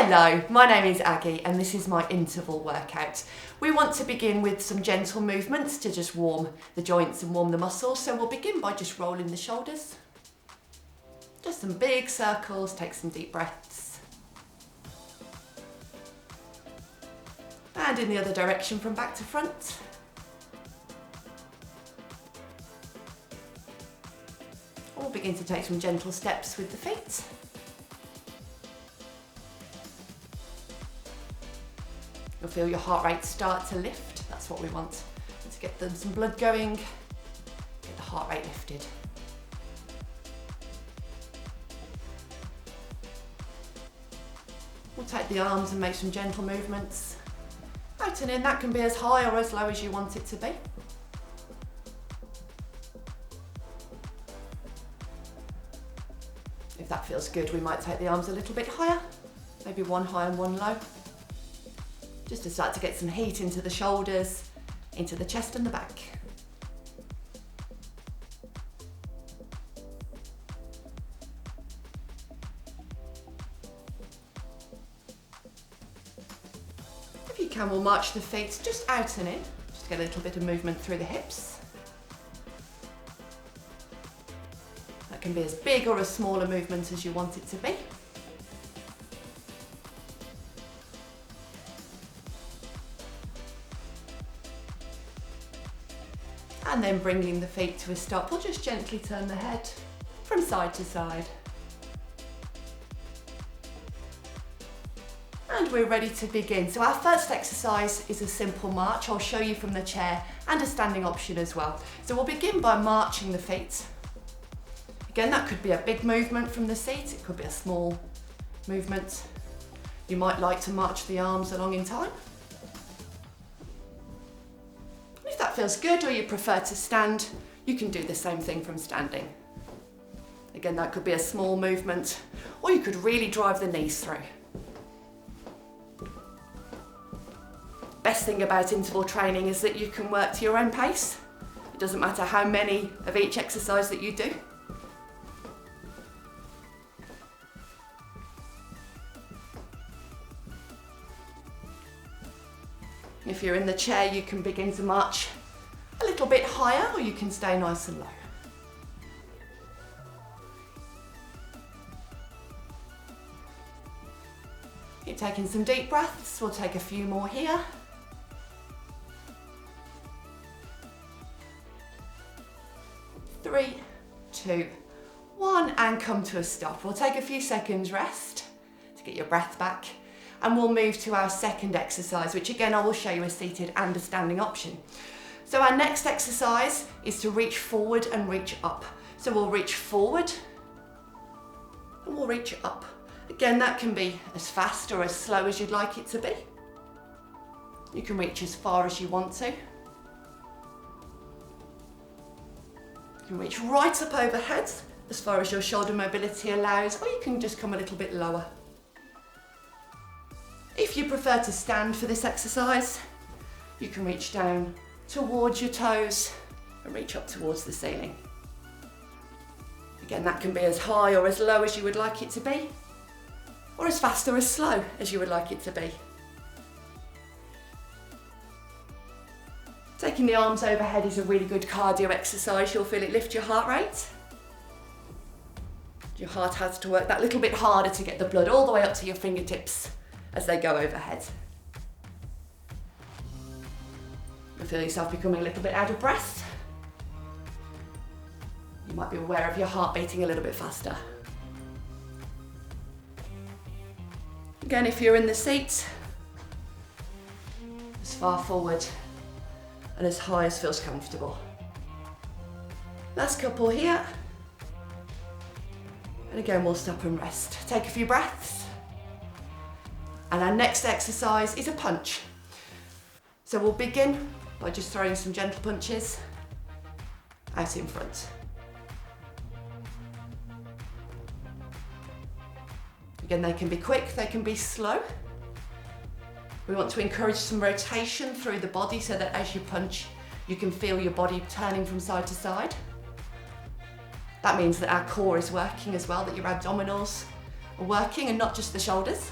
Hello, my name is Aggy and this is my interval workout. We want to begin with some gentle movements to just warm the joints and warm the muscles. So we'll begin by just rolling the shoulders. Just some big circles, take some deep breaths. And in the other direction from back to front. We'll begin to take some gentle steps with the feet. You'll feel your heart rate start to lift. That's what we want, to get some blood going, get the heart rate lifted. We'll take the arms and make some gentle movements. Out and in, that can be as high or as low as you want it to be. If that feels good, we might take the arms a little bit higher, maybe one high and one low. Just to start to get some heat into the shoulders, into the chest and the back. If you can, we'll march the feet just out and in, just to get a little bit of movement through the hips. That can be as big or as small a movement as you want it to be. And then bringing the feet to a stop, we'll just gently turn the head from side to side. And we're ready to begin. So our first exercise is a simple march. I'll show you from the chair and a standing option as well. So we'll begin by marching the feet. Again, that could be a big movement from the seat. It could be a small movement. You might like to march the arms along in time. If that feels good or you prefer to stand, you can do the same thing from standing. Again, that could be a small movement, or you could really drive the knees through. Best thing about interval training is that you can work to your own pace. It doesn't matter how many of each exercise that you do. If you're in the chair, you can begin to march a little bit higher, or you can stay nice and low. Keep taking some deep breaths. We'll take a few more here. Three, two, one, and come to a stop. We'll take a few seconds rest to get your breath back. And we'll move to our second exercise, which again, I will show you a seated and a standing option. So our next exercise is to reach forward and reach up. So we'll reach forward and we'll reach up. Again, that can be as fast or as slow as you'd like it to be. You can reach as far as you want to. You can reach right up overhead as far as your shoulder mobility allows, or you can just come a little bit lower. If you prefer to stand for this exercise, you can reach down towards your toes and reach up towards the ceiling. Again, that can be as high or as low as you would like it to be, or as fast or as slow as you would like it to be. Taking the arms overhead is a really good cardio exercise. You'll feel it lift your heart rate. Your heart has to work that little bit harder to get the blood all the way up to your fingertips as they go overhead. You'll feel yourself becoming a little bit out of breath. You might be aware of your heart beating a little bit faster. Again, if you're in the seat, as far forward and as high as feels comfortable. Last couple here. And again, we'll stop and rest. Take a few breaths. And our next exercise is a punch. So we'll begin by just throwing some gentle punches out in front. Again, they can be quick, they can be slow. We want to encourage some rotation through the body so that as you punch, you can feel your body turning from side to side. That means that our core is working as well, that your abdominals are working and not just the shoulders.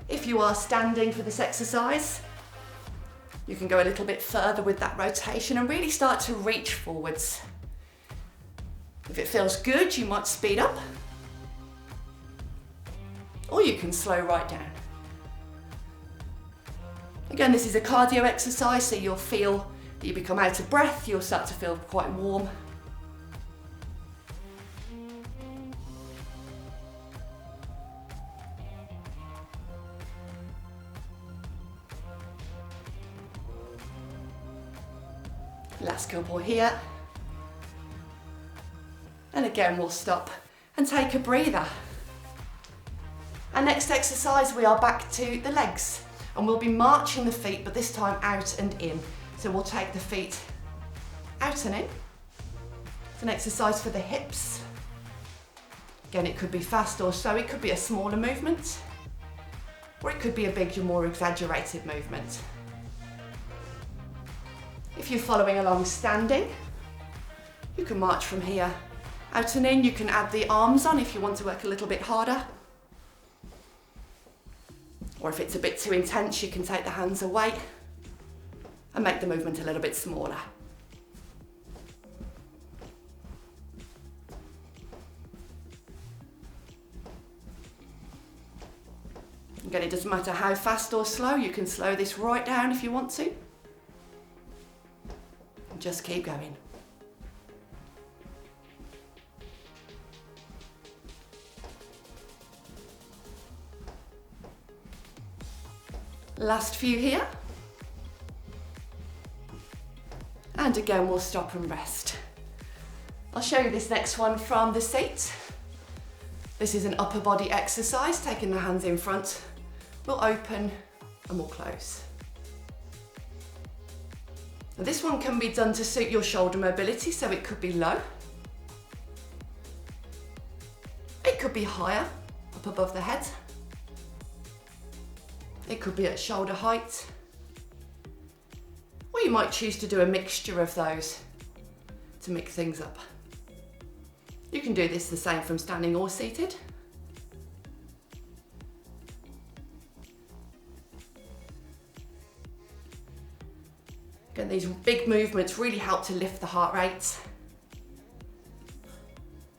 If you are standing for this exercise, you can go a little bit further with that rotation and really start to reach forwards. If it feels good, you might speed up, or you can slow right down. Again, this is a cardio exercise, so you'll feel that you become out of breath, you'll start to feel quite warm. Last couple here. And again, we'll stop and take a breather. Our next exercise, we are back to the legs, and we'll be marching the feet, but this time out and in. So we'll take the feet out and in. It's an exercise for the hips. Again, it could be fast or slow, it could be a smaller movement, or it could be a bigger, more exaggerated movement. If you're following along standing, you can march from here out and in. You can add the arms on if you want to work a little bit harder. Or if it's a bit too intense, you can take the hands away and make the movement a little bit smaller. Again, it doesn't matter how fast or slow, you can slow this right down if you want to. Just keep going. Last few here. And again, we'll stop and rest. I'll show you this next one from the seat. This is an upper body exercise, taking the hands in front. We'll open and we'll close. Now, this one can be done to suit your shoulder mobility, so it could be low. It could be higher, up above the head. It could be at shoulder height. Or you might choose to do a mixture of those to mix things up. You can do this the same from standing or seated. Again, these big movements really help to lift the heart rate.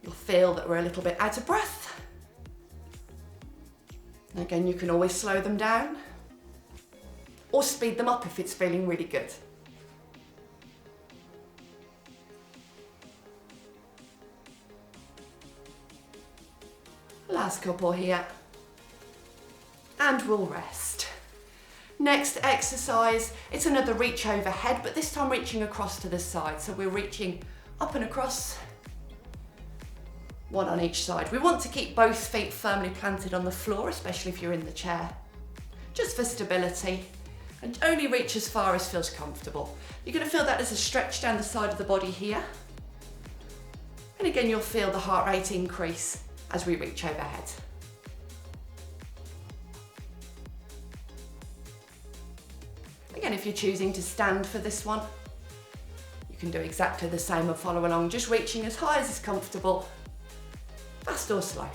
You'll feel that we're a little bit out of breath. And again, you can always slow them down or speed them up if it's feeling really good. Last couple here. And we'll rest. Next exercise, it's another reach overhead, but this time reaching across to the side. So we're reaching up and across, one on each side. We want to keep both feet firmly planted on the floor, especially if you're in the chair, just for stability, and only reach as far as feels comfortable. You're going to feel that as a stretch down the side of the body here. And again, you'll feel the heart rate increase as we reach overhead. Again, if you're choosing to stand for this one, you can do exactly the same and follow along, just reaching as high as is comfortable, fast or slow.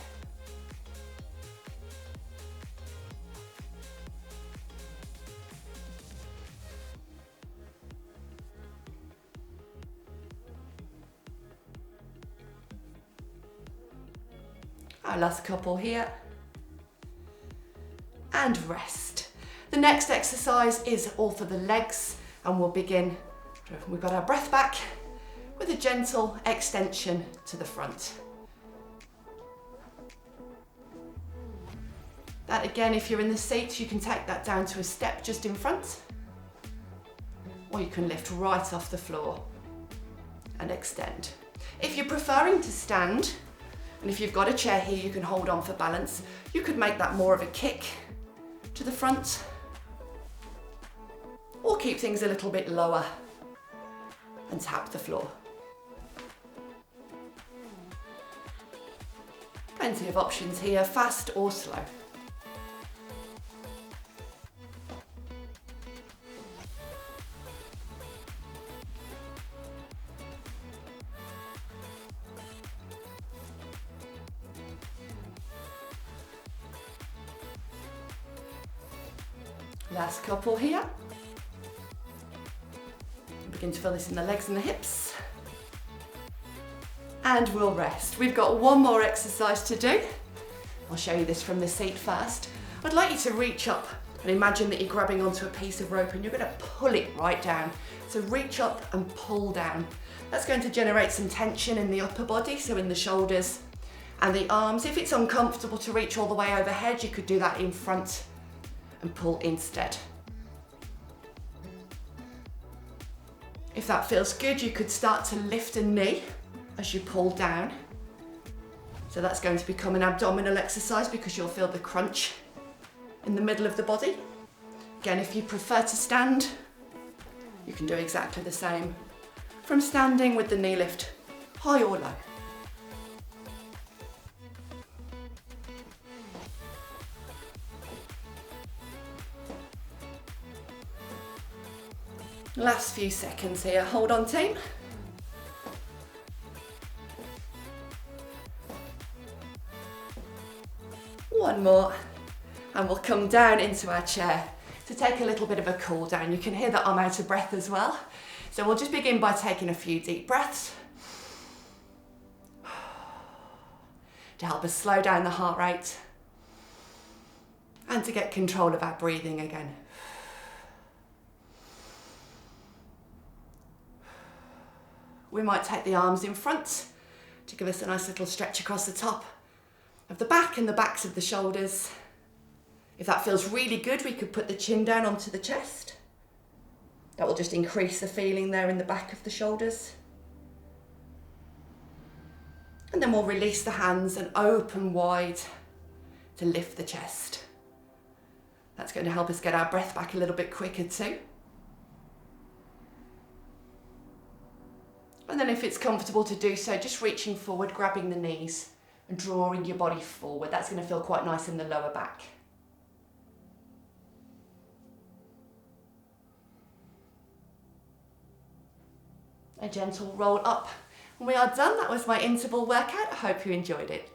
Our last couple here. And rest. The next exercise is all for the legs, and we'll begin, we've got our breath back, with a gentle extension to the front. That again, if you're in the seat, you can take that down to a step just in front, or you can lift right off the floor and extend. If you're preferring to stand, and if you've got a chair here, you can hold on for balance, you could make that more of a kick to the front, or keep things a little bit lower and tap the floor. Plenty of options here, fast or slow. Last couple here. Begin to feel this in the legs and the hips. And we'll rest. We've got one more exercise to do. I'll show you this from the seat first. I'd like you to reach up and imagine that you're grabbing onto a piece of rope and you're going to pull it right down. So reach up and pull down. That's going to generate some tension in the upper body, so in the shoulders and the arms. If it's uncomfortable to reach all the way overhead, you could do that in front and pull instead. If that feels good, you could start to lift a knee as you pull down. So that's going to become an abdominal exercise because you'll feel the crunch in the middle of the body. Again, if you prefer to stand, you can do exactly the same. From standing with the knee lift, high or low. Last few seconds here, hold on team. One more, and we'll come down into our chair to take a little bit of a cool down. You can hear that I'm out of breath as well. So we'll just begin by taking a few deep breaths to help us slow down the heart rate and to get control of our breathing again. We might take the arms in front to give us a nice little stretch across the top of the back and the backs of the shoulders. If that feels really good, we could put the chin down onto the chest. That will just increase the feeling there in the back of the shoulders. And then we'll release the hands and open wide to lift the chest. That's going to help us get our breath back a little bit quicker too. And then if it's comfortable to do so, just reaching forward, grabbing the knees and drawing your body forward. That's going to feel quite nice in the lower back. A gentle roll up. And we are done. That was my interval workout. I hope you enjoyed it.